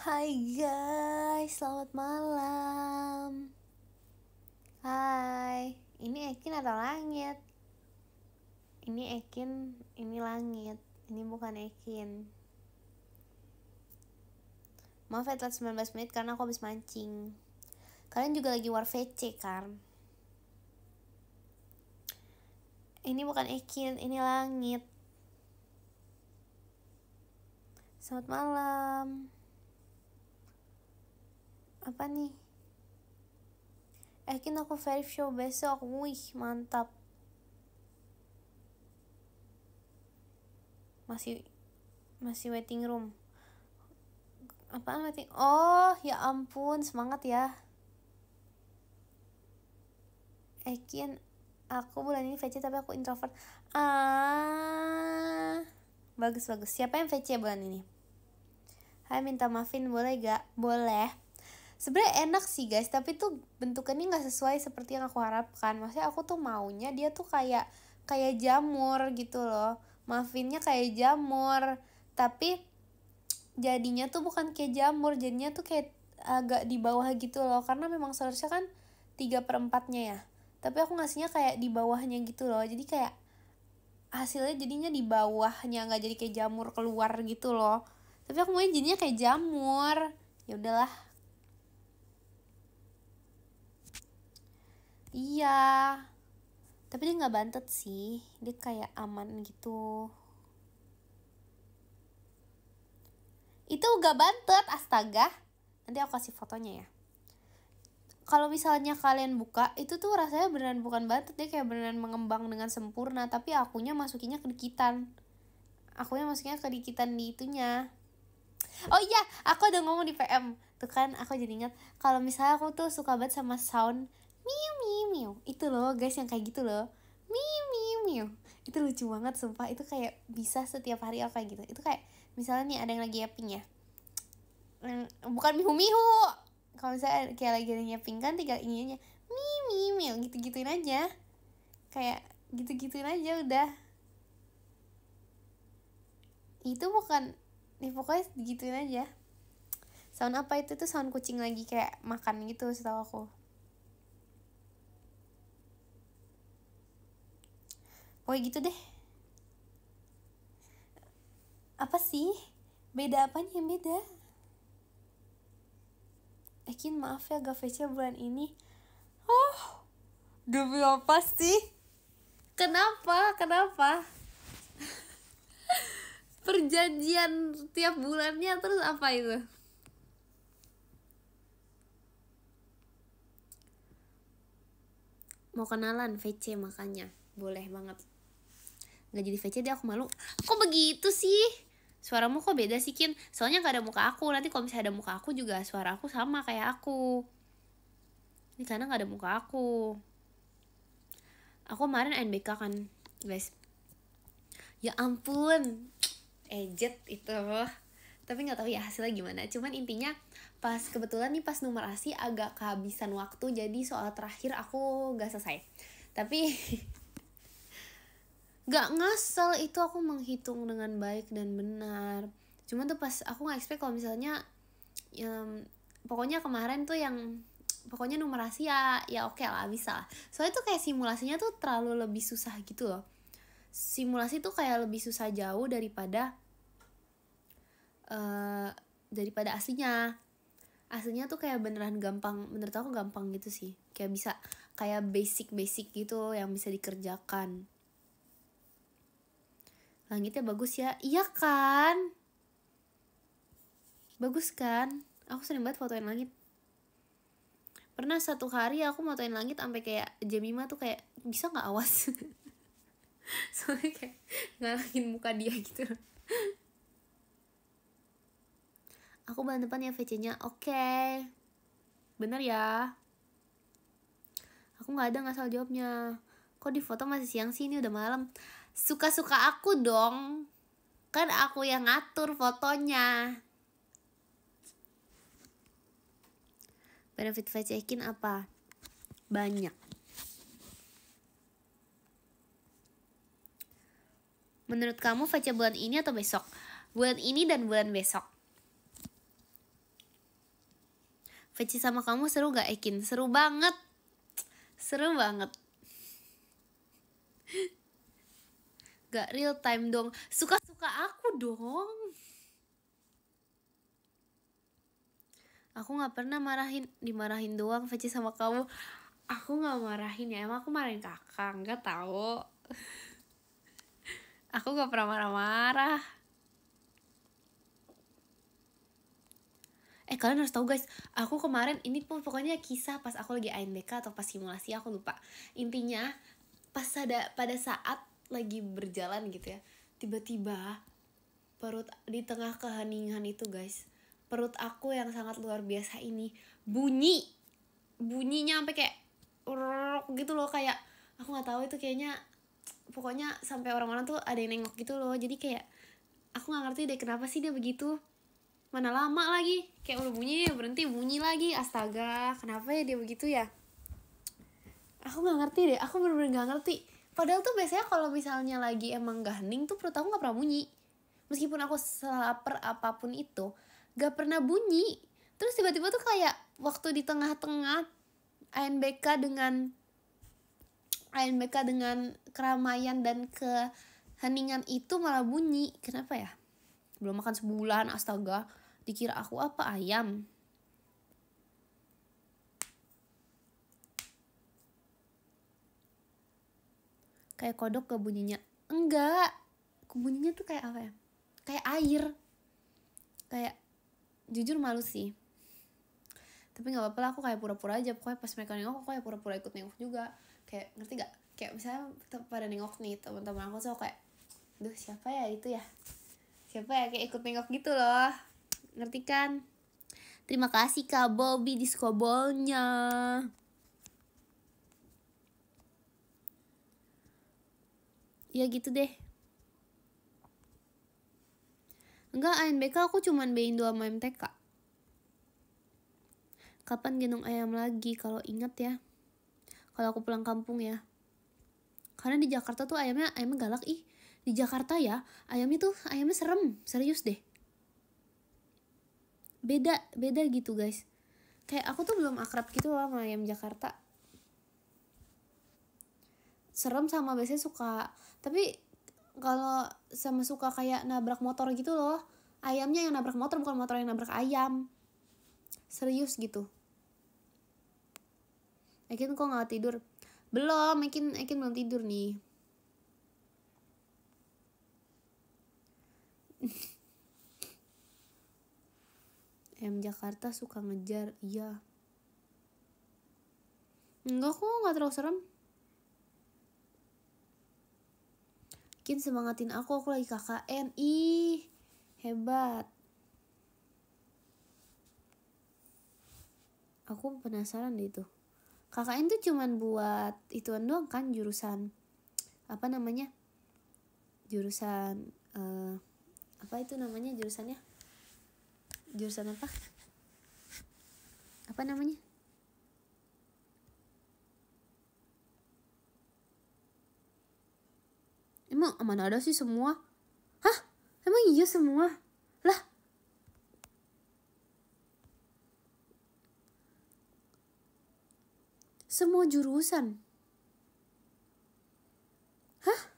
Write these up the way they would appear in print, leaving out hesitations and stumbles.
Hai guys, selamat malam. Hai, ini Ekin atau langit? Ini Ekin, ini langit. Ini bukan Ekin. Maaf ya telat 19 menit karena aku habis mancing. Kalian juga lagi war VC kan? Ini bukan Ekin, ini langit. Selamat malam. Apa nih? Ekin aku very show besok. Wih, mantap. Masih waiting room. Apaan waiting? Oh, ya ampun, semangat ya. Ekin, aku bulan ini VC tapi aku introvert. Bagus. Siapa yang VC bulan ini? Hai, minta muffin boleh gak? Boleh. Sebenarnya enak sih guys, tapi tuh bentukannya nggak sesuai seperti yang aku harapkan. Maksudnya aku tuh maunya dia tuh kayak jamur gitu loh. Muffinnya kayak jamur, tapi jadinya tuh bukan kayak jamur, jadinya tuh kayak agak di bawah gitu loh. Karena memang seharusnya kan 3/4-nya ya. Tapi aku ngasihnya kayak di bawahnya gitu loh. Jadi kayak hasilnya jadinya di bawahnya, nggak jadi kayak jamur keluar gitu loh. Tapi aku maunya jadinya kayak jamur. Ya udahlah. Iya. Tapi dia nggak bantet sih. Dia kayak aman gitu. Itu gak bantet, astaga. Nanti aku kasih fotonya ya. Kalau misalnya kalian buka, itu tuh rasanya beneran bukan bantet. Dia kayak beneran mengembang dengan sempurna. Tapi akunya masukinnya kedikitan. Akunya masukinnya kedikitan di itunya. Oh iya, aku udah ngomong di PM. Tuh kan, aku jadi ingat. Kalau misalnya aku tuh suka banget sama sound miu miu miu. Itu loh guys, yang kayak gitu loh. Miu miu miu. Itu lucu banget sumpah. Itu kayak bisa setiap hari aku kayak gitu. Itu kayak misalnya nih ada yang lagi yapping ya. Bukan mihu mihu. Kalau misalnya kayak lagi ada nyapping kan tinggal ininya miu miu miu gitu-gituin aja. Kayak gitu-gituin aja udah. Itu bukan, nih pokoknya digituin aja. Sound apa itu tuh sound kucing lagi kayak makan gitu setahu aku. Pokoknya gitu deh. Apa sih? Beda apanya yang beda? Ekin maaf ya gak VC bulan ini. Oh, demi apa sih? Kenapa? Perjanjian tiap bulannya terus apa itu? Mau kenalan VC makanya. Boleh banget. Gak jadi VC deh, aku malu. Kok begitu sih? Suaramu kok beda sih Kin? Soalnya gak ada muka aku. Nanti kalau misalnya ada muka aku juga suara aku sama kayak aku. Ini karena gak ada muka aku. Aku kemarin NBK kan guys. Ya ampun, ejet itu. Tapi gak tahu ya hasilnya gimana. Cuman intinya pas kebetulan nih pas numerasi agak kehabisan waktu. Jadi soal terakhir aku gak selesai. Tapi gak ngasal itu, aku menghitung dengan baik dan benar. Cuman tuh pas aku gak expect kalau misalnya pokoknya kemarin tuh yang pokoknya numerasi ya oke lah, bisa lah. Soalnya tuh kayak simulasinya tuh terlalu lebih susah gitu loh. Simulasi tuh kayak lebih susah jauh daripada aslinya. Aslinya tuh kayak beneran gampang, menurut aku gampang gitu sih. Kayak bisa kayak basic gitu yang bisa dikerjakan. Langitnya bagus ya. Iya kan? Bagus kan? Aku sering banget fotoin langit. Pernah satu hari aku fotoin langit sampai kayak jam 5 tuh kayak bisa gak awas. Soalnya kayak ngalangin muka dia gitu. Aku bulan depan ya VC-nya. Oke. Bener ya. Aku gak ada ngasal jawabnya. Kok di foto masih siang sih, ini udah malam. Suka-suka aku dong. Kan aku yang ngatur fotonya. Benefit VC-in apa? Banyak. Menurut kamu VC bulan ini atau besok? Bulan ini dan bulan besok. Veci sama kamu seru gak Ekin? Seru banget. Seru banget. Gak real time dong. Suka-suka aku dong. Aku gak pernah dimarahin doang Veci sama kamu. Aku gak marahin ya. Emang aku marahin kakak? Gak tahu. Aku gak pernah marah-marah. Kalian harus tahu guys, aku kemarin ini pokoknya kisah pas aku lagi ANBK atau pas simulasi, aku lupa. Intinya pada saat lagi berjalan gitu ya, tiba-tiba perut di tengah keheningan itu guys, perut aku yang sangat luar biasa ini bunyinya sampai kayak gitu loh, kayak aku nggak tahu itu kayaknya, pokoknya sampai orang-orang tuh ada yang nengok gitu loh. Jadi kayak aku nggak ngerti deh kenapa sih dia begitu. Mana lama lagi, kayak udah bunyi berhenti bunyi lagi. Astaga, kenapa ya dia begitu ya? Aku nggak ngerti deh, aku bener-bener nggak ngerti. Padahal tuh biasanya kalau misalnya lagi emang gak hening tuh perut aku nggak pernah bunyi. Meskipun aku selaper apapun itu, gak pernah bunyi. Terus tiba-tiba tuh kayak waktu di tengah-tengah ANBK dengan keramaian dan keheningan itu malah bunyi. Kenapa ya? Belum makan sebulan, astaga. Dikira aku apa, ayam? Kayak kodok ke bunyinya. Enggak, bunyinya tuh kayak apa ya? Kayak air. Kayak jujur malu sih. Tapi gak apa-apa lah, aku kayak pura-pura aja. Pokoknya pas mereka nengok, aku kayak pura-pura ikut nengok juga. Kayak ngerti gak? Kayak misalnya pada nengok nih teman-teman aku, so kayak, duh siapa ya itu ya? Siapa ya, kayak ikut nengok gitu loh. Ngerti kan? Terima kasih Kak Bobby diskobolnya. Ya gitu deh. Enggak, ANBK aku cuman B-in 2 sama MTK. Kapan gendong ayam lagi? Kalau inget ya, kalau aku pulang kampung ya. Karena di Jakarta tuh ayamnya galak ih. Di Jakarta ya, ayamnya serem, serius deh. Beda gitu guys. Kayak aku tuh belum akrab gitu loh sama ayam Jakarta. Serem sama biasanya suka, tapi kalau sama suka kayak nabrak motor gitu loh. Ayamnya yang nabrak motor, bukan motor yang nabrak ayam. Serius gitu. Ekin kok gak tidur? Belum, Ekin belum tidur nih. Ayam Jakarta suka ngejar, iya. Enggak kok, gak terlalu serem. Ekin semangatin aku lagi KKN. Ih, hebat. Aku penasaran deh itu. KKN tuh cuman buat ituan doang kan, jurusan apa namanya? Jurusan apa itu namanya jurusannya? Jurusan apa? Apa namanya? Emang mana ada sih semua? Hah? Emang iya semua? Lah, semua jurusan? Hah?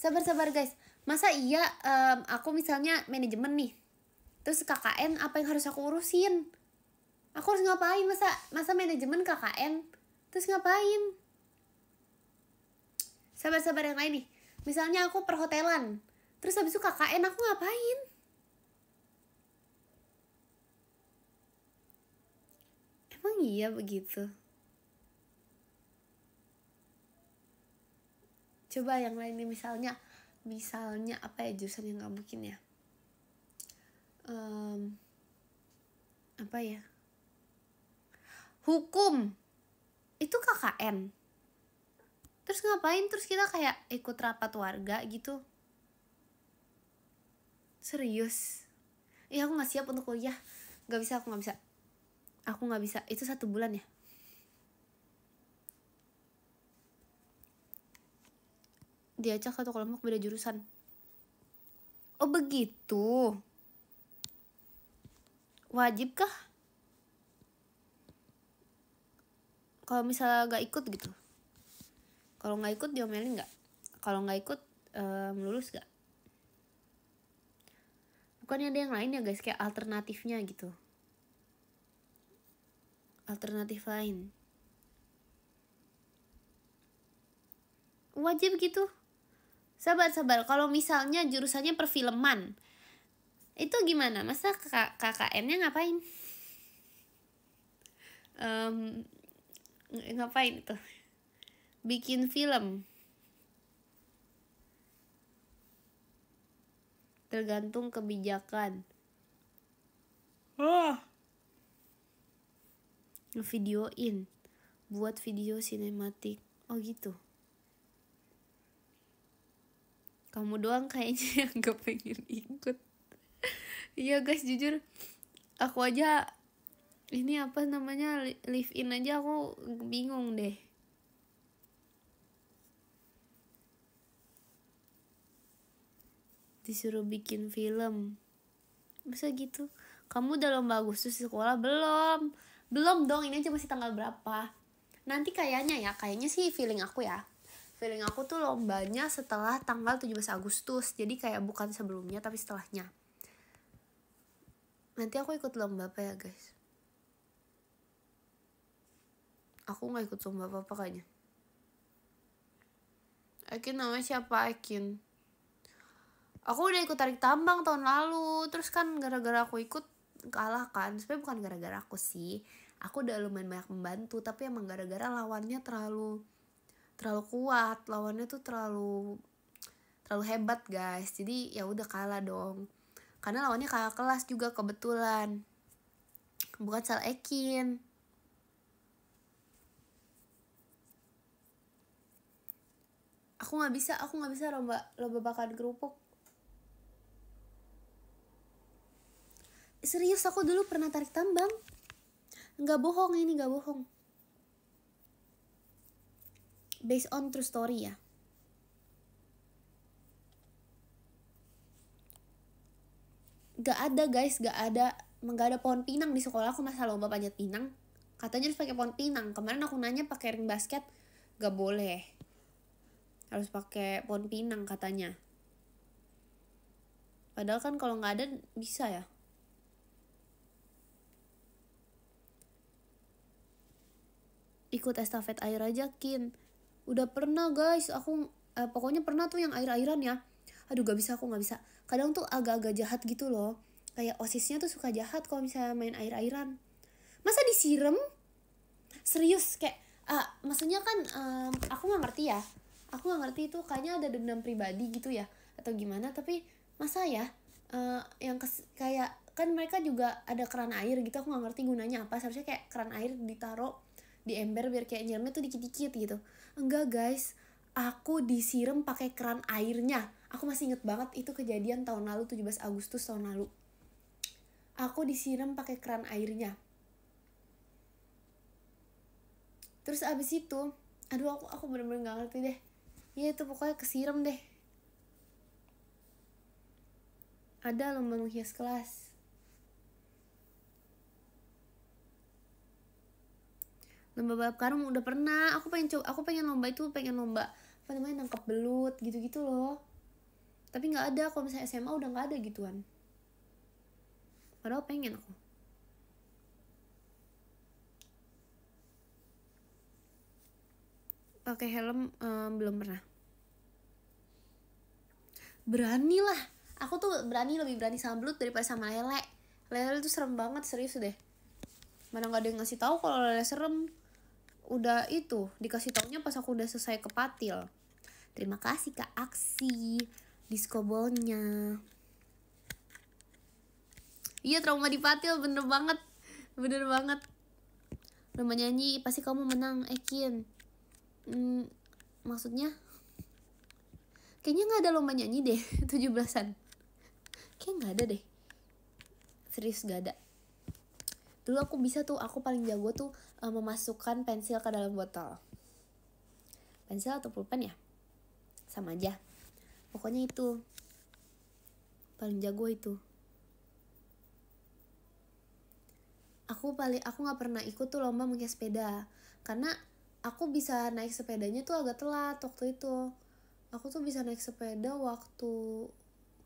Sabar guys. Masa iya aku misalnya manajemen nih, terus KKN apa yang harus aku urusin? Aku harus ngapain? Masa manajemen KKN terus ngapain? Sabar yang lain nih. Misalnya aku perhotelan, terus habis itu KKN, aku ngapain? Emang iya begitu? Coba yang lain nih, misalnya apa ya jurusan yang gak mungkin ya? Apa ya? Hukum itu KKN. Terus ngapain? Terus kita kayak ikut rapat warga gitu. Serius? Iya, aku gak siap untuk kuliah. Aku gak bisa. Itu 1 bulan ya. Diacak satu kelompok beda jurusan. Oh begitu. Wajib kah? Kalau misalnya gak ikut gitu, kalau nggak ikut diomelin nggak? Kalau nggak ikut lulus gak? Bukannya ada yang lain ya guys, kayak alternatifnya gitu, alternatif lain. Wajib gitu. Sabar. Kalau misalnya jurusannya perfilman, itu gimana? Masa KKN-nya ngapain? Ngapain itu? Bikin film. Tergantung kebijakan. Ngevideoin, buat video sinematik. Oh gitu. Kamu doang kayaknya yang gak pengen ikut. Iya guys, jujur aku aja ini apa namanya, live in aja aku bingung deh. Disuruh bikin film, bisa gitu? Kamu udah lomba Agustus di sekolah belum? Belum dong, ini aja masih tanggal berapa. Nanti kayaknya sih feeling aku tuh lombanya setelah tanggal 17 Agustus. Jadi kayak bukan sebelumnya tapi setelahnya. Nanti aku ikut lomba apa ya guys? Aku gak ikut lomba apa-apa kayaknya. Akin namanya siapa Akin? Aku udah ikut tarik tambang tahun lalu. Terus kan gara-gara aku ikut kalah kan. Sebenernya bukan gara-gara aku sih, aku udah lumayan banyak membantu, tapi emang gara-gara lawannya terlalu kuat, lawannya tuh terlalu hebat guys. Jadi ya udah kalah dong, karena lawannya kakak kelas juga kebetulan, bukan salah Ekin. Aku nggak bisa lomba bakar kerupuk. Serius, aku dulu pernah tarik tambang. Nggak bohong, ini nggak bohong. Based on true story ya. Gak ada guys, gak ada pohon pinang di sekolah aku masa lomba panjat pinang. Katanya harus pakai pohon pinang. Kemarin aku nanya pakai ring basket, gak boleh. Harus pakai pohon pinang katanya. Padahal kan kalau nggak ada bisa ya. Ikut estafet air aja Kin. Udah pernah guys, aku pokoknya pernah tuh yang air-airan ya. Aduh gak bisa, aku gak bisa. Kadang tuh agak-agak jahat gitu loh. Kayak osisnya tuh suka jahat kalau misalnya main air-airan. Masa disiram? Serius kayak maksudnya kan aku gak ngerti ya. Aku gak ngerti itu kayaknya ada dendam pribadi gitu ya, atau gimana. Tapi masa ya yang kayak kan mereka juga ada keran air gitu. Aku gak ngerti gunanya apa. Seharusnya kayak keran air ditaruh di ember biar kayak nyiramnya tuh dikit-dikit gitu. Enggak guys, aku disiram pakai keran airnya. Aku masih inget banget itu kejadian tahun lalu, 17 Agustus tahun lalu. Aku disiram pakai keran airnya. Terus abis itu, aduh aku bener-bener gak ngerti deh. Ya itu pokoknya kesiram deh. Ada lomba menghias kelas. Lomba balap karung udah pernah. Aku pengen lomba itu, pengen lomba apa namanya, nangkep belut gitu-gitu loh. Tapi nggak ada. Kalau misalnya SMA udah nggak ada gituan. Padahal pengen aku. Pakai helm belum pernah. Berani lah. Aku tuh lebih berani sama belut daripada sama lele. Lele tuh serem banget, serius deh. Mana nggak ada yang ngasih tahu kalau lele serem. Udah itu dikasih taunya pas aku udah selesai ke Patil. Terima kasih Kak Aksi diskobolnya. Iya, trauma di Patil, bener banget. Lomba nyanyi pasti kamu menang Ekin. Maksudnya kayaknya nggak ada lomba nyanyi deh 17-an. Kayaknya nggak ada deh. Serius gak ada. Dulu aku bisa tuh, aku paling jago tuh memasukkan pensil ke dalam botol. Pensil atau pulpen ya? Sama aja. Pokoknya itu. Paling jago itu. Aku gak pernah ikut tuh lomba menghias sepeda. karena aku bisa naik sepedanya tuh agak telat waktu itu. Aku tuh bisa naik sepeda waktu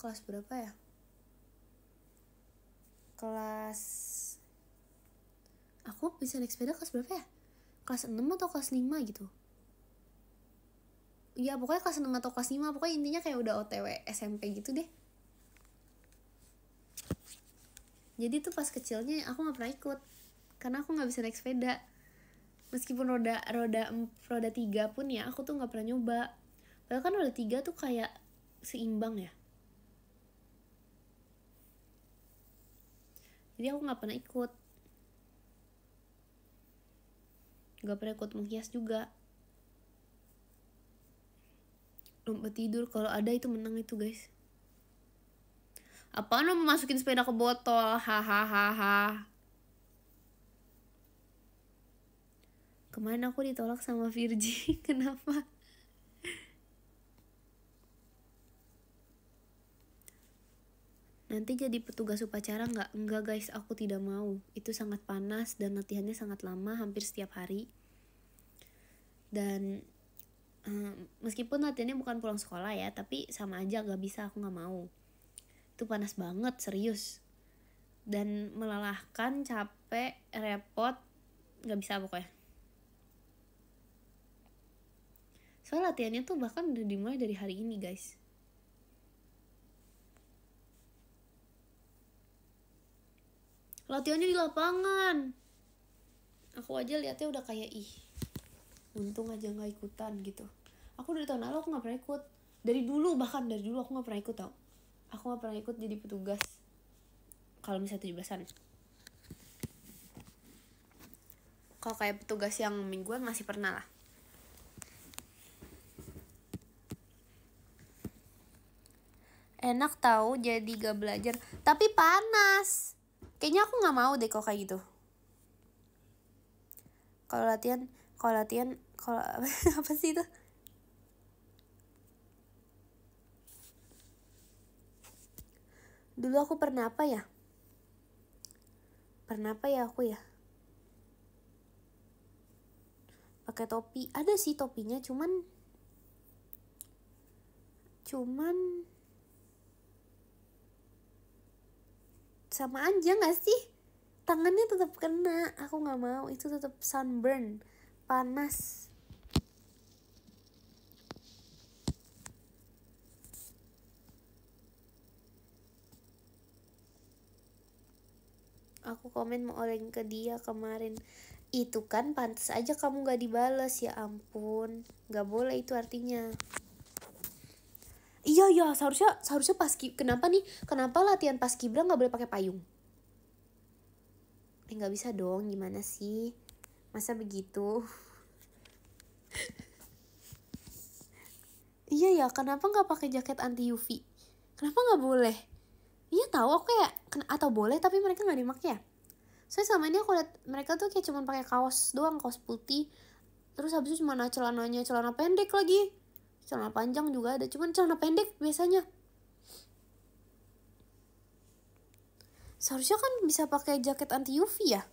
kelas berapa ya? Aku bisa naik sepeda kelas berapa ya? Kelas 6 atau kelas 5 gitu. Ya pokoknya kelas 6 atau kelas 5, pokoknya intinya kayak udah OTW SMP gitu deh. Jadi tuh pas kecilnya aku gak pernah ikut, karena aku gak bisa naik sepeda. Meskipun roda 3 pun ya, aku tuh gak pernah nyoba. Padahal kan roda 3 tuh kayak seimbang ya. Jadi aku gak pernah ikut. Gak pernah ikut menghias juga. Lomba tidur kalau ada itu menang itu guys. Apaan lo masukin sepeda ke botol? Hahaha. Kemarin aku ditolak sama Virgi. Kenapa? Nanti jadi petugas upacara nggak? Enggak guys, aku tidak mau. Itu sangat panas dan latihannya sangat lama, hampir setiap hari. Dan meskipun latihannya bukan pulang sekolah ya, tapi sama aja gak bisa, aku nggak mau. Itu panas banget, serius. Dan melelahkan, capek, repot, gak bisa pokoknya. Soal latihannya tuh bahkan udah dimulai dari hari ini guys. Latihannya di lapangan. Aku aja liatnya udah kayak untung aja gak ikutan gitu. Aku dari tahun lalu aku gak pernah ikut. Dari dulu aku gak pernah ikut tau. Aku gak pernah ikut jadi petugas kalau misalnya 17-an. Kalau kayak petugas yang mingguan masih pernah lah. Enak tahu jadi gak belajar, tapi panas. Kayaknya aku gak mau deh kalau kayak gitu. Kalau latihan apa sih itu? Dulu aku pernah apa ya? Aku ya? Pakai topi. Ada sih topinya, cuman sama aja gak sih? Tangannya tetap kena. Aku gak mau, itu tetap sunburn, panas. Aku komen mau oleng ke dia kemarin. Itu kan pantas aja kamu gak dibales. Ya ampun, gak boleh itu artinya. Iya seharusnya kenapa latihan paskibra gak boleh pakai payung? Gak bisa dong, gimana sih? Masa begitu? Iya ya, kenapa gak pakai jaket anti UV? Kenapa gak boleh? Iya tahu aku kayak atau boleh tapi mereka nggak dipakai ya. Soalnya selama ini aku liat mereka tuh kayak cuma pakai kaos doang, kaos putih. Terus habis itu cuma celana pendek lagi. Celana panjang juga ada, cuman celana pendek biasanya. Seharusnya kan bisa pakai jaket anti UV ya.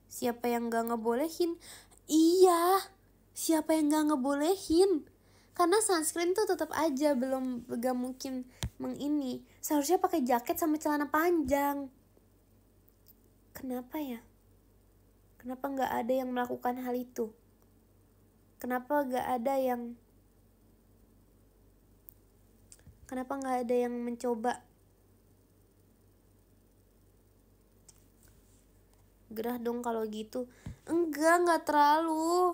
Siapa yang gak ngebolehin? Iya, siapa yang gak ngebolehin? Karena sunscreen tuh tetap aja gak mungkin mengini. Seharusnya pakai jaket sama celana panjang. Kenapa ya? Kenapa gak ada yang melakukan hal itu? Kenapa gak ada yang mencoba? Gerah dong kalau gitu. Enggak terlalu.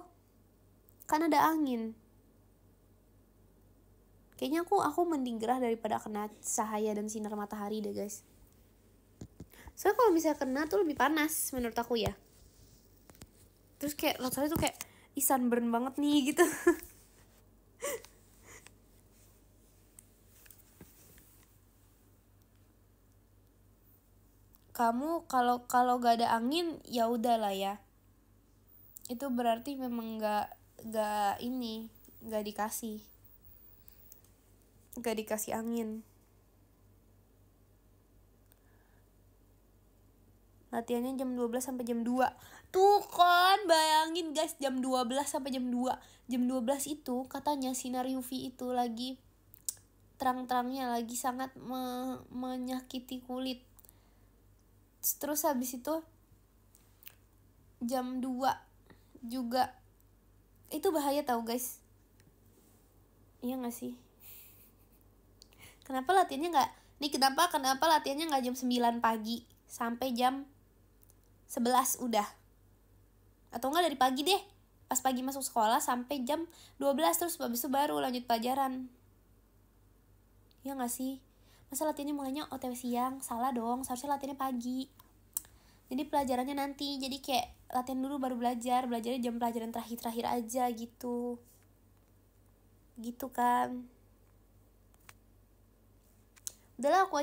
Kan ada angin. Kayaknya aku mending gerah daripada kena cahaya dan sinar matahari deh guys. Soalnya kalau misalnya kena tuh lebih panas menurut aku ya. Terus kayak rasanya tuh kayak sunburn banget nih gitu. Kamu kalau gak ada angin ya udahlah ya. Itu berarti memang gak dikasih angin. Latihannya jam 12 sampai jam 2. Tuh kan, bayangin guys, jam 12 sampai jam 2. Jam 12 itu katanya sinar UV itu lagi terang-terangnya, lagi sangat menyakiti kulit. Terus habis itu jam 2 juga itu bahaya tau guys. Iya gak sih? Kenapa latihannya gak, nih kenapa latihannya gak jam 9 pagi sampai jam 11 udah. Atau enggak dari pagi deh, pas pagi masuk sekolah sampai jam 12, terus habis itu baru lanjut pelajaran. Ya gak sih? Masa latihannya mulainya OTW siang? Salah dong, seharusnya latihannya pagi. Jadi pelajarannya nanti, jadi kayak latihan dulu baru belajarnya jam pelajaran terakhir aja gitu. Gitu kan. Udahlah, aku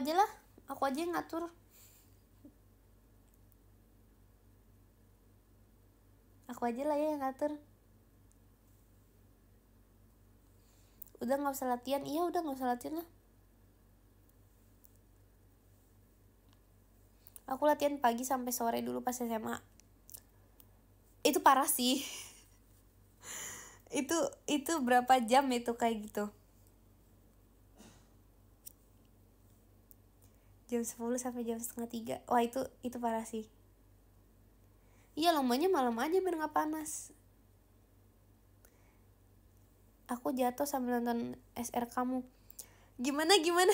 aja yang ngatur. Aku aja lah ya yang ngatur. Udah gak usah latihan. Iya udah gak usah latihan lah. Aku latihan pagi sampai sore dulu pas SMA. Itu parah sih. itu berapa jam itu kayak gitu. Jam 10 sampai jam setengah 3. Wah itu parah sih. Iya, lombanya malam aja biar gak panas. Aku jatuh sambil nonton SR kamu. Gimana? Gimana?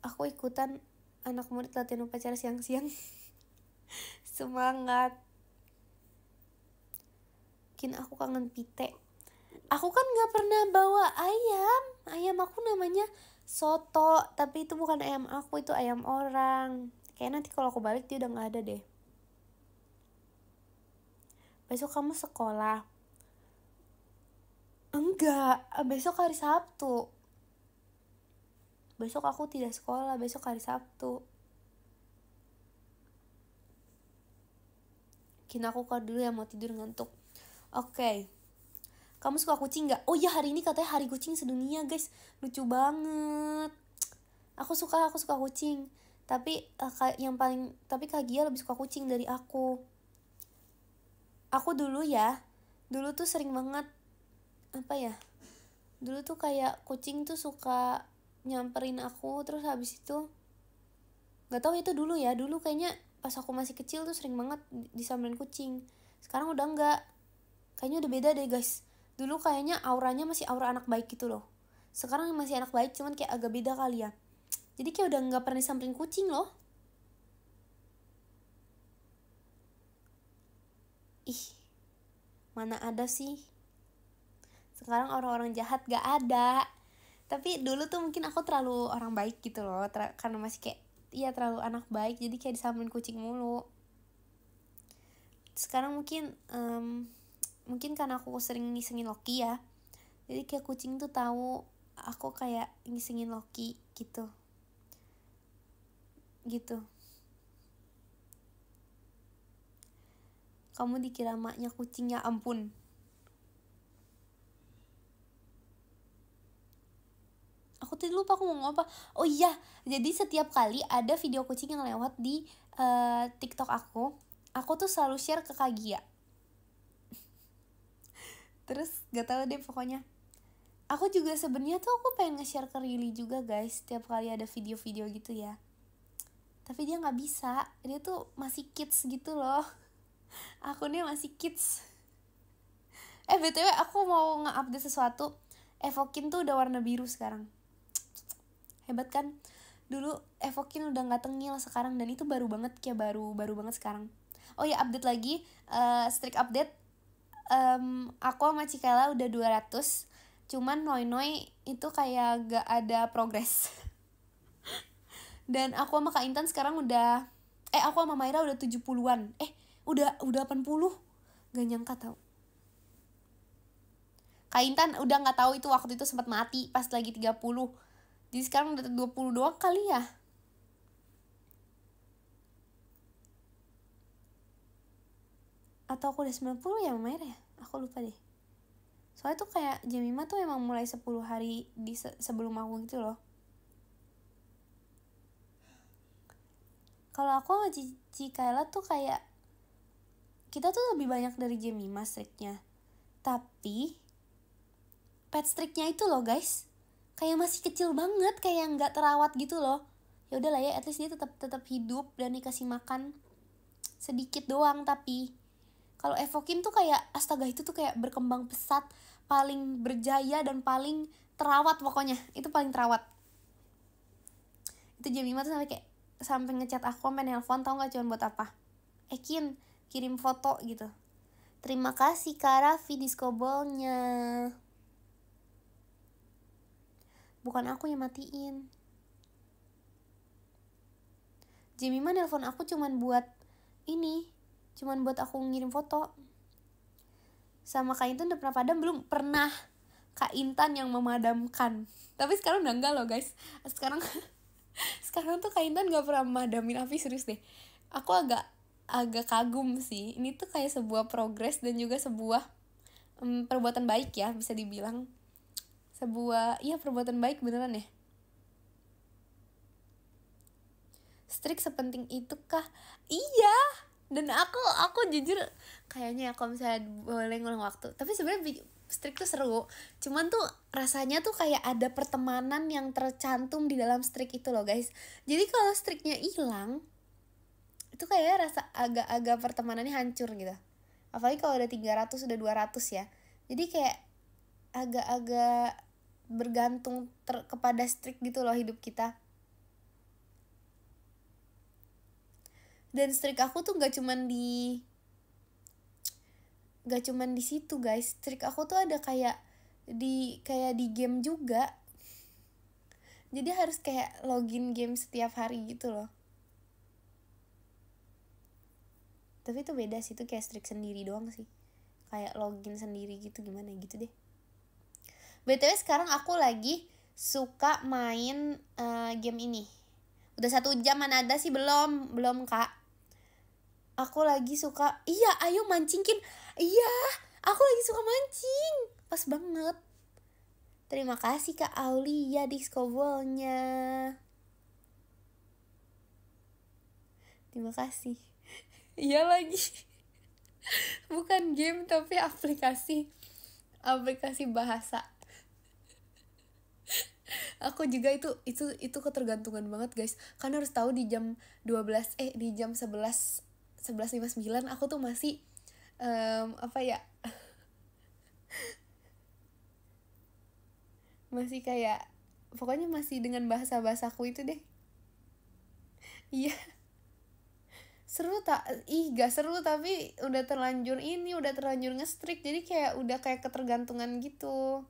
Aku ikutan anak murid latihan upacara siang-siang. Semangat. Bikin aku kangen pite. Aku kan gak pernah bawa ayam. Ayam aku namanya soto, tapi itu bukan ayam aku, itu ayam orang. Kayak nanti kalau aku balik dia udah gak ada deh. Besok kamu sekolah? Enggak, besok hari Sabtu. Besok aku tidak sekolah, besok hari Sabtu. Kini aku keluar dulu ya, mau tidur ngantuk. Oke. Kamu suka kucing gak? Oh iya, hari ini katanya hari kucing sedunia guys. Lucu banget. Aku suka kucing. Tapi Kak Gia lebih suka kucing dari aku. Aku dulu tuh sering banget dulu tuh kayak kucing tuh suka nyamperin aku, terus habis itu gak tahu itu dulu kayaknya pas aku masih kecil tuh sering banget disamperin kucing. Sekarang udah enggak, kayaknya udah beda deh guys. Dulu kayaknya auranya masih aura anak baik gitu loh, sekarang masih anak baik cuman kayak agak beda kali ya. Jadi kayak udah gak pernah disamperin kucing loh. Ih, mana ada sih. Sekarang orang-orang jahat gak ada. Tapi dulu tuh mungkin aku terlalu orang baik gitu loh, karena masih kayak terlalu anak baik, jadi kayak disamperin kucing mulu. Sekarang mungkin karena aku sering ngisengin Loki ya, jadi kayak kucing tuh tahu aku kayak ngisengin Loki gitu. Kamu dikira maknya kucing, ya ampun. Aku tuh lupa aku mau ngomong apa. Oh iya, jadi setiap kali ada video kucing yang lewat di TikTok aku tuh selalu share ke Kak Gia. Terus gak tahu deh pokoknya. Aku juga sebenarnya tuh aku pengen nge-share ke Rili juga guys, setiap kali ada video-video gitu ya. Tapi dia nggak bisa, dia tuh masih kids gitu loh. Akunnya masih kids. BTW aku mau nge-update sesuatu. Evokin tuh udah warna biru sekarang. Hebat kan? Dulu Evokin udah nggak tengil sekarang, dan itu baru banget, kayak baru banget sekarang. Oh ya, update lagi, strict update. Aku sama Cikela udah 200, cuman Noi itu kayak gak ada progres. Dan aku sama Kak Intan sekarang udah aku sama Maira udah 70-an. Udah 80. Gak nyangka tau. Kak Intan udah gak tahu itu waktu itu sempat mati pas lagi 30. Jadi sekarang udah 20 doang kali ya. Atau aku udah 90 ya Maira ya? Aku lupa deh. Soalnya tuh kayak Jemima tuh emang mulai 10 hari sebelum aku gitu loh. Kalau aku sama Cici Kayla tuh kayak kita tuh lebih banyak dari Jemima striknya. Tapi pet striknya itu loh guys, kayak masih kecil banget, kayak nggak terawat gitu loh. Ya udahlah ya, at least dia tetap hidup dan dikasih makan sedikit doang. Tapi kalau Evokin tuh kayak astaga, itu tuh kayak berkembang pesat, paling berjaya dan paling terawat pokoknya. Itu paling terawat. Itu Jemima tuh sampai ngechat aku, sampai nelpon, tau nggak cuman buat apa? Kin, kirim foto gitu. Terima kasih Kak Raffi diskobolnya. Bukan aku yang matiin. Jemima nelpon aku cuman buat ini, cuman buat aku ngirim foto. Sama Kak Intan udah pernah padam belum? Pernah. Kak Intan yang memadamkan. Tapi sekarang udah enggak loh guys. Sekarang tuh Kak Intan gak pernah memadamin api, serius deh. Aku agak kagum sih. Ini tuh kayak sebuah progres dan juga sebuah perbuatan baik ya, bisa dibilang. Perbuatan baik beneran ya. Strik sepenting itu kah? Iya. Dan aku jujur kayaknya kalau misalnya boleh ngulang waktu, tapi sebenarnya strik tuh seru, cuman tuh rasanya tuh kayak ada pertemanan yang tercantum di dalam strik itu loh guys. Jadi kalau striknya hilang, itu kayak rasa agak-agak pertemanannya hancur gitu. Apalagi kalau udah 300, udah 200 ya. Jadi kayak agak-agak bergantung kepada strik gitu loh hidup kita. Dan strik aku tuh gak cuman di situ guys. Strik aku tuh ada kayak di game juga. Jadi harus kayak login game setiap hari gitu loh. Tapi itu beda sih, itu kayak strik sendiri doang sih. Kayak login sendiri gitu, gimana gitu deh. BTW sekarang aku lagi suka main game ini. Udah 1 jam, mana ada sih, belum kak. Aku lagi suka, ayo mancingin. Iya, aku lagi suka mancing. Pas banget. Terima kasih Kak Aulia diskobolnya. Terima kasih. Iya lagi. Bukan game tapi aplikasi bahasa. Aku juga itu ketergantungan banget guys. Karena harus tahu di jam 11:59 aku tuh masih masih kayak pokoknya masih dengan bahasa-bahasaku itu deh. Iya. Seru gak seru, tapi udah terlanjur nge-streak, jadi kayak udah kayak ketergantungan gitu.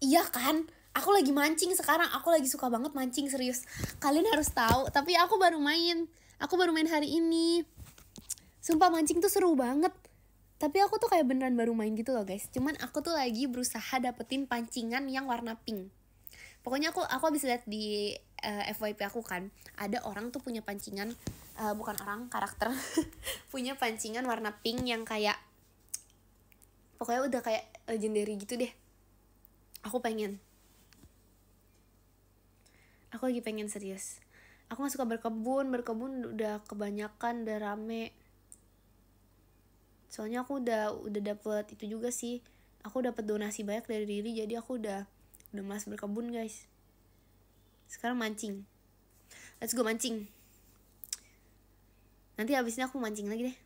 Iya kan? Aku lagi mancing sekarang, aku lagi suka banget mancing, serius. Kalian harus tahu, tapi aku baru main hari ini. Sumpah mancing tuh seru banget. Tapi aku tuh kayak beneran baru main gitu loh guys. Cuman aku tuh lagi berusaha dapetin pancingan yang warna pink. Pokoknya aku habis lihat di FYP aku kan, ada orang tuh punya pancingan, bukan orang, karakter punya pancingan warna pink yang kayak pokoknya udah kayak legendary gitu deh. Aku lagi pengen serius. Aku gak suka berkebun udah kebanyakan, udah rame. Soalnya aku udah dapet itu juga sih. Aku dapet donasi banyak dari Riri, jadi aku udah malas berkebun guys. Sekarang mancing. Let's go mancing. Nanti abisnya aku mancing lagi deh.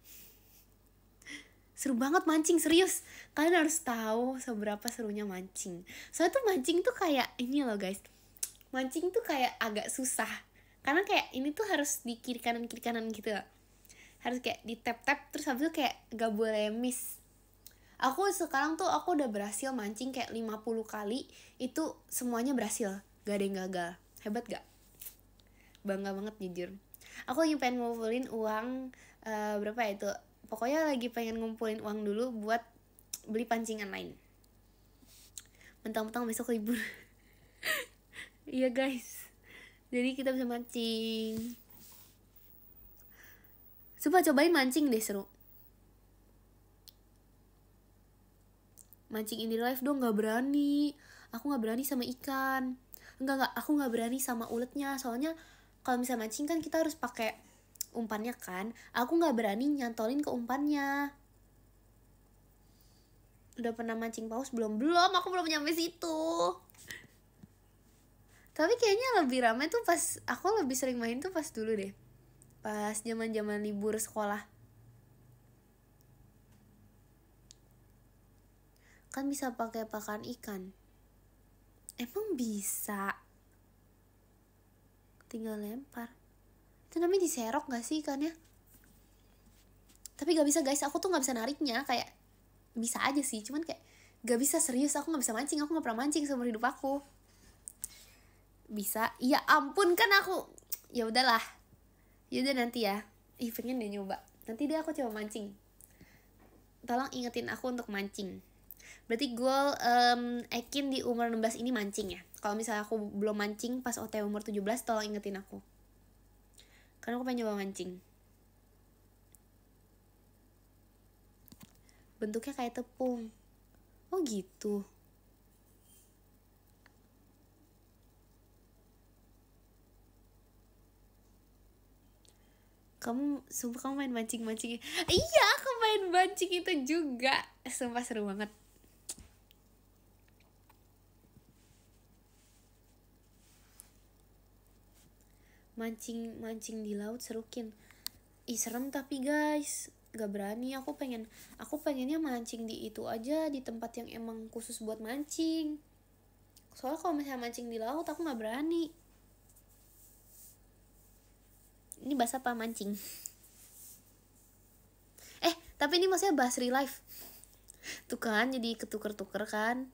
Seru banget mancing, serius. Kalian harus tahu seberapa serunya mancing. Soalnya tuh mancing tuh kayak ini loh guys. Mancing tuh kayak agak susah. Karena kayak ini tuh harus di kiri kanan gitu. Harus kayak di tap terus habis itu kayak gak boleh miss. Aku sekarang tuh aku udah berhasil mancing kayak 50 kali. Itu semuanya berhasil, gak ada yang gagal. Hebat gak? Bangga banget jujur. Aku lagi pengen ngumpulin uang berapa ya itu. Pokoknya lagi pengen ngumpulin uang dulu buat beli pancingan lain. Mentang-mentang besok libur. Iya guys, jadi kita bisa mancing. Coba cobain mancing deh, seru. Mancing in real life dong, nggak berani. Aku nggak berani sama ikan. Enggak, aku nggak berani sama uletnya. Soalnya kalau misalnya mancing kan kita harus pakai umpannya kan. Aku nggak berani nyantolin ke umpannya. Udah pernah mancing paus belum? Belum, aku belum nyampe situ. Tapi kayaknya lebih ramai tuh pas aku lebih sering main tuh pas dulu deh. Pas zaman-zaman libur sekolah. Kan bisa pakai pakan ikan. Emang bisa? Tinggal lempar. Itu namanya diserok gak sih ikannya? Tapi gak bisa guys, aku tuh gak bisa nariknya. Kayak bisa aja sih, cuman kayak gak bisa, serius aku gak bisa mancing. Aku gak pernah mancing seumur hidup aku. Bisa? Ya ampun, kan aku, ya udahlah. Ya udah nanti ya. Pengen deh nyoba. Nanti deh aku coba mancing. Tolong ingetin aku untuk mancing. Berarti goal Ekin di umur 16 ini mancing ya. Kalau misalnya aku belum mancing pas OT umur 17, tolong ingetin aku. Karena aku pengen nyoba mancing. Bentuknya kayak tepung. Oh gitu. Sumpah kamu main mancing-mancing. Iya, aku main mancing itu juga. Sumpah seru banget. Mancing di laut serukin. Serem tapi guys, gak berani. Aku pengennya mancing di itu aja, di tempat yang emang khusus buat mancing. Soalnya kalau misalnya mancing di laut aku gak berani. Ini bahasa apa mancing? Tapi ini maksudnya bahas real life. Tuh kan jadi ketuker-tuker kan.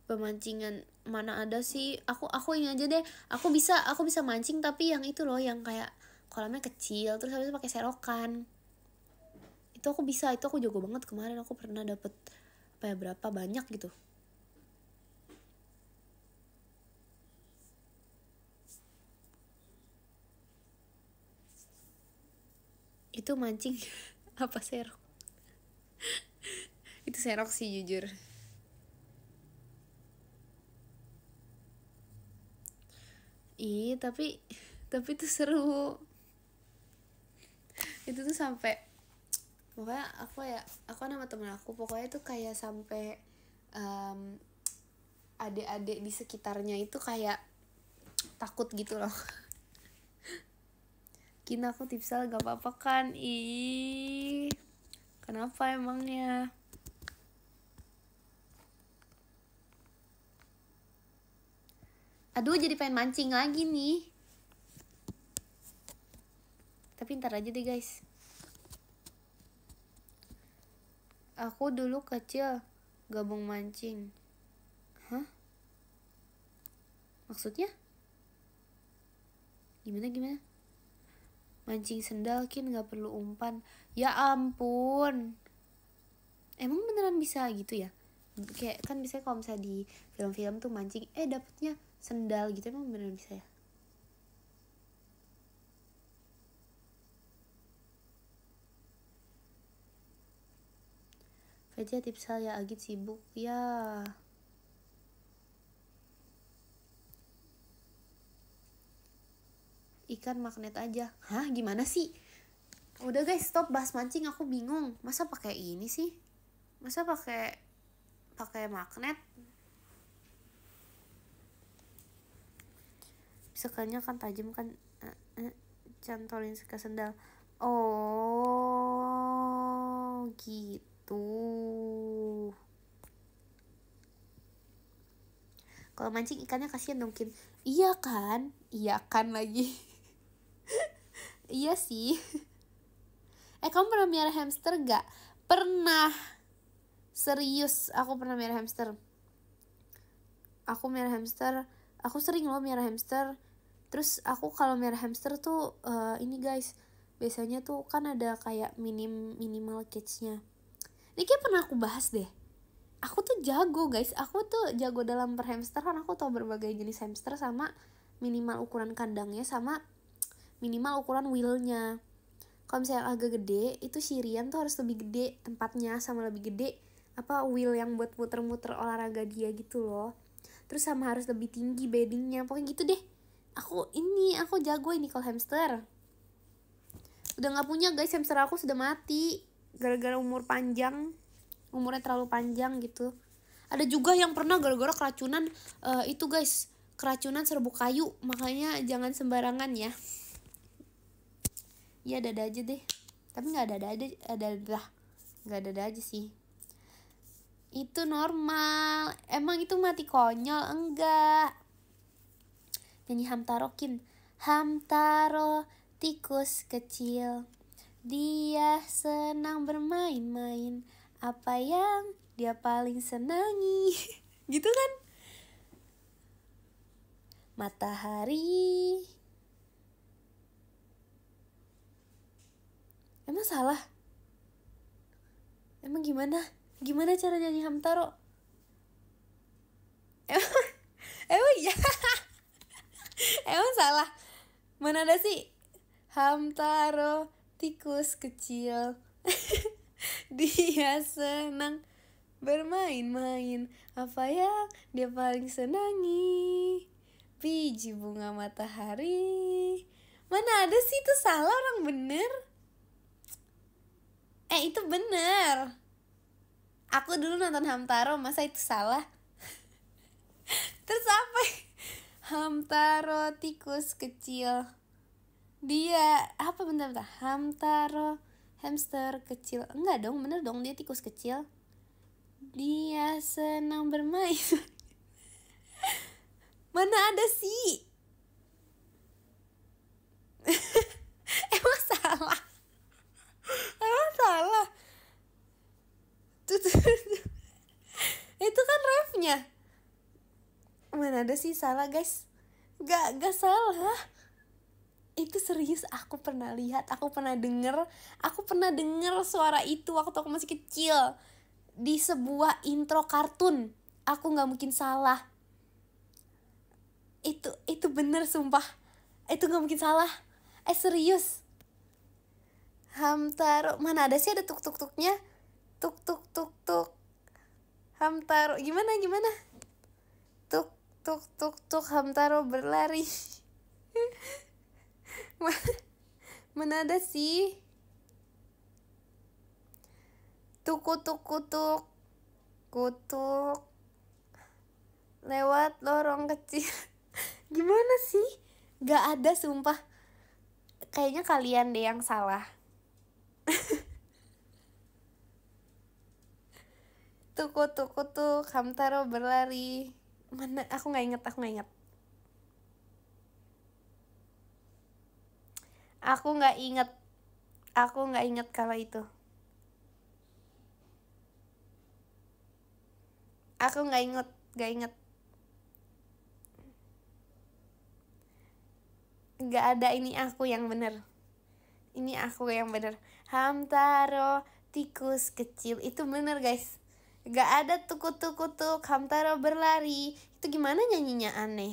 Pemancingan mana ada sih? Aku ini aja deh. Aku bisa mancing tapi yang itu loh, yang kayak kolamnya kecil terus habis itu pakai serokan. Itu aku bisa, itu aku jago banget. Kemarin aku pernah dapet berapa banyak gitu. Itu mancing apa serok? Itu serok sih jujur. Tapi itu seru. Itu tuh sampai pokoknya aku nama temen aku pokoknya tuh kayak sampai adik-adik di sekitarnya itu kayak takut gitu loh. Kina aku tipsal gak apa-apa kan? Kenapa emangnya? Aduh, jadi pengen mancing lagi nih. Tapi ntar aja deh guys. Aku dulu kecil gabung mancing. Hah? Maksudnya? Gimana? Mancing sendal Kin gak perlu umpan. Ya ampun. Emang beneran bisa gitu ya? Kayak kan biasanya kalau misalnya di film-film tuh mancing dapetnya sendal gitu. Emang beneran bisa ya? Veja tipsal ya, Agit sibuk ya. Ikan magnet aja. Hah, gimana sih? Udah guys, stop bahas mancing, aku bingung. Masa pakai ini sih? Masa pakai magnet? Sekanya kan tajam kan. Cantolin ke sendal. Oh, gitu. Kalau mancing ikannya kasihan dong Kin. Iya kan lagi. Iya sih. Kamu pernah miara hamster gak? Pernah. Serius, aku pernah miara hamster. Aku sering loh miara hamster. Terus aku kalau miara hamster tuh ini guys, biasanya tuh kan ada kayak minimal cage-nya. Ini kayak pernah aku bahas deh. Aku tuh jago guys, aku tuh jago dalam berhamsteran. Aku tahu berbagai jenis hamster sama minimal ukuran kandangnya sama minimal ukuran wheelnya. Kalau misalnya agak gede, itu Syrian tuh harus lebih gede tempatnya, sama lebih gede wheel yang buat muter-muter olahraga dia gitu loh. Terus sama harus lebih tinggi beddingnya, pokoknya gitu deh. Aku jago ini kalau hamster. Udah nggak punya guys, hamster aku sudah mati gara-gara umurnya terlalu panjang gitu. Ada juga yang pernah gara-gara keracunan itu guys, keracunan serbuk kayu, makanya jangan sembarangan ya. Ya ada aja deh, tapi nggak ada aja sih. Itu normal. Emang itu mati konyol? Enggak. Nyanyi Hamtarokin. Hamtaro tikus kecil, dia senang bermain-main. Apa yang dia paling senangi? Gitu kan? Matahari. Emang salah? Emang gimana? Gimana cara nyanyi Hamtaro? Emang iya? Emang salah? Mana ada sih? Hamtaro tikus kecil, dia senang bermain-main. Apa yang dia paling senangi? Biji bunga matahari. Mana ada sih, itu salah, orang bener. Itu bener. Aku dulu nonton Hamtaro, masa itu salah? Terus apa? Hamtaro tikus kecil, dia bentar. Hamtaro hamster kecil. Enggak dong, bener dong, dia tikus kecil. Dia senang bermain. Mana ada sih? Emang salah? Emang salah? Tuh. Itu kan refnya. Mana ada sih salah guys? Gak salah. Itu serius, aku pernah lihat, aku pernah denger suara itu waktu aku masih kecil di sebuah intro kartun. Aku nggak mungkin salah. Itu bener sumpah. Itu nggak mungkin salah. Serius. Hamtaro, mana ada sih ada tuk tuk tuknya? Tuk tuk tuk tuk. Hamtaro, gimana? Tuk tuk tuk tuk, Hamtaro berlari. Mana ada sih? Tuk kutuk lewat lorong kecil. Gimana sih? Gak ada sumpah. Kayaknya kalian deh yang salah. Tuk Hamtaro berlari. Mana? Aku nggak inget. Aku nggak inget kalau itu. Aku nggak inget. Nggak ada, ini aku yang bener. Hamtaro tikus kecil, itu bener guys. Gak ada tuk Hamtaro berlari. Itu gimana nyanyinya, aneh.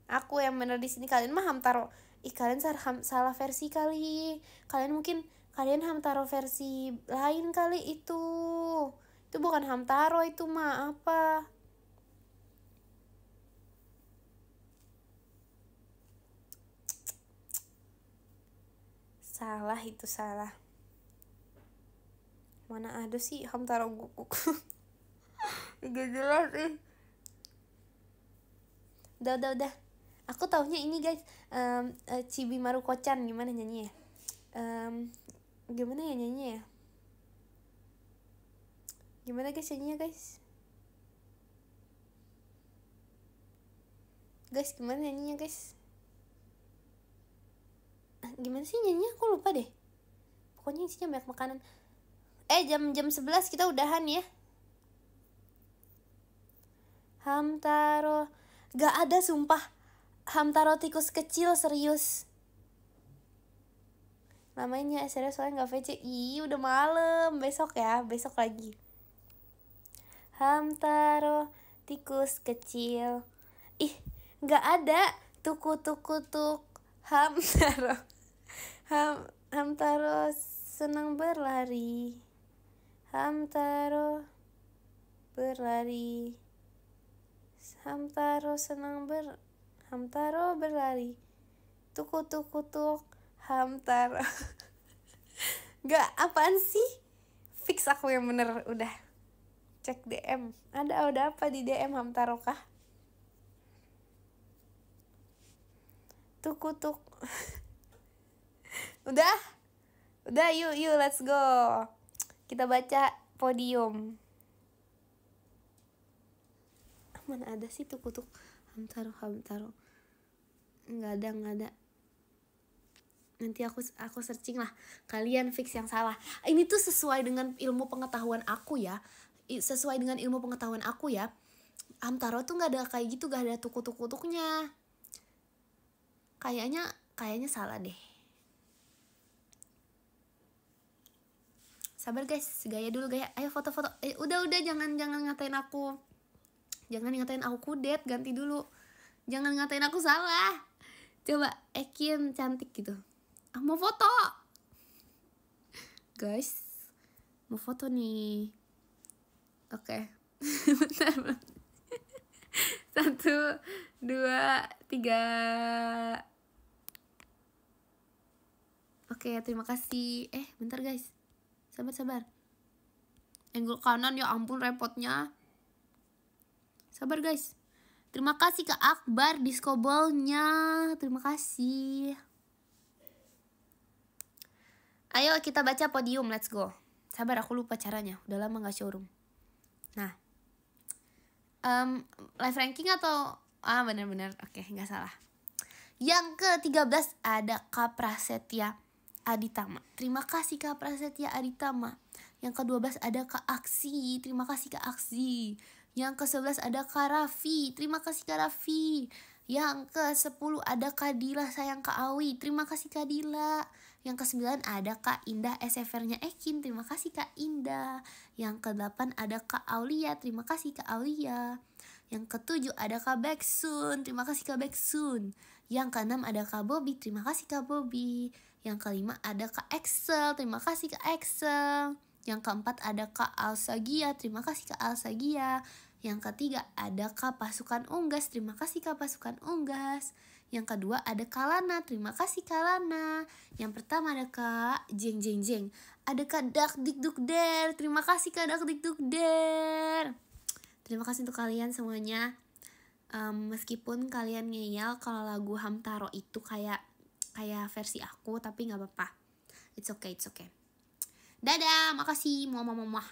Aku yang bener di sini, kalian mah Hamtaro. Kalian salah versi kali. Kalian Hamtaro versi lain kali itu. Itu bukan Hamtaro, itu mah apa? Salah, itu salah. Mana ada sih Hamtaro guguk. Gak jelas sih. Udah. Aku taunya ini guys, Chibi Maruko-chan. Gimana nyanyi ya? Gimana guys nyanyinya guys? Guys, gimana nyanyinya guys? Gimana sih nyanyinya? Aku lupa deh. Pokoknya isinya banyak makanan. Jam 11 kita udahan ya. Hamtaro. Gak ada sumpah. Hamtaro tikus kecil, serius. Namanya serius, soalnya gak VC. Udah malam. Besok lagi. Hamtaro tikus kecil. Gak ada. Tuk Hamtaro. Hamtaro senang berlari. Hamtaro berlari. Hamtaro berlari. Tuk. Hamtaro. Gak, apaan sih? Fix aku yang bener, udah. Cek DM. Ada apa di DM Hamtaro kah? Tuk. Udah yuk let's go. Kita baca podium. Mana ada sih tuk Hamtaro. Nggak ada. Nanti aku searching lah. Kalian fix yang salah. Ini tuh sesuai dengan ilmu pengetahuan aku ya. Hamtaro tuh nggak ada kayak gitu, nggak ada tuk-tuknya. Kayaknya salah deh. Sabar guys, gaya dulu. Ayo foto-foto. Udah jangan ngatain aku. Jangan ngatain aku kudet, ganti dulu. Jangan ngatain aku salah. Coba Ekin cantik gitu. Mau foto. Guys, mau foto nih. Oke. Bentar. 1, 2, 3. Oke, terima kasih. Bentar guys. Sabar. Angle kanan, ya ampun repotnya. Sabar guys. Terima kasih Kak Akbar disco ball-nya. Terima kasih. Ayo kita baca podium, let's go. Sabar, aku lupa caranya. Udah lama gak showroom. Nah, live ranking atau bener-bener, oke, gak salah. Yang ke-13 ada Kak Prasetya Aditama. Terima kasih Kak Prasetya Aditama. Yang ke-12 ada Kak Aksi. Terima kasih Kak Aksi. Yang ke-11 ada Kak Raffi. Terima kasih Kak Raffi. Yang ke-10 ada Kak Dila sayang Kak Awi. Terima kasih Kak Dila. Yang ke-9 ada Kak Indah SFR-nya Ekin. Terima kasih Kak Indah. Yang ke-8 ada Kak Aulia. Terima kasih Kak Aulia. Yang ke-7 ada Kak Beksun. Terima kasih Kak Beksun. Yang ke-6 ada Kak Bobby. Terima kasih Kak Bobby. Yang ke-5 ada Kak Excel. Terima kasih Kak Excel. Yang ke-4 ada Kak Alsagia. Terima kasih Kak Alsagia. Yang ke-3 ada Kak Pasukan Unggas. Terima kasih Kak Pasukan Unggas. Yang kedua ada Kak Lana. Terima kasih Kak Lana. Yang pertama ada Kak Jeng. Ada Kak Dak Dik Duk Der. Terima kasih Kak Dak Dik Duk Der. Terima kasih untuk kalian semuanya. Meskipun kalian ngeyel kalau lagu Hamtaro itu kayak versi aku, tapi nggak apa-apa. It's okay. Dadah, makasih. Hamtaro.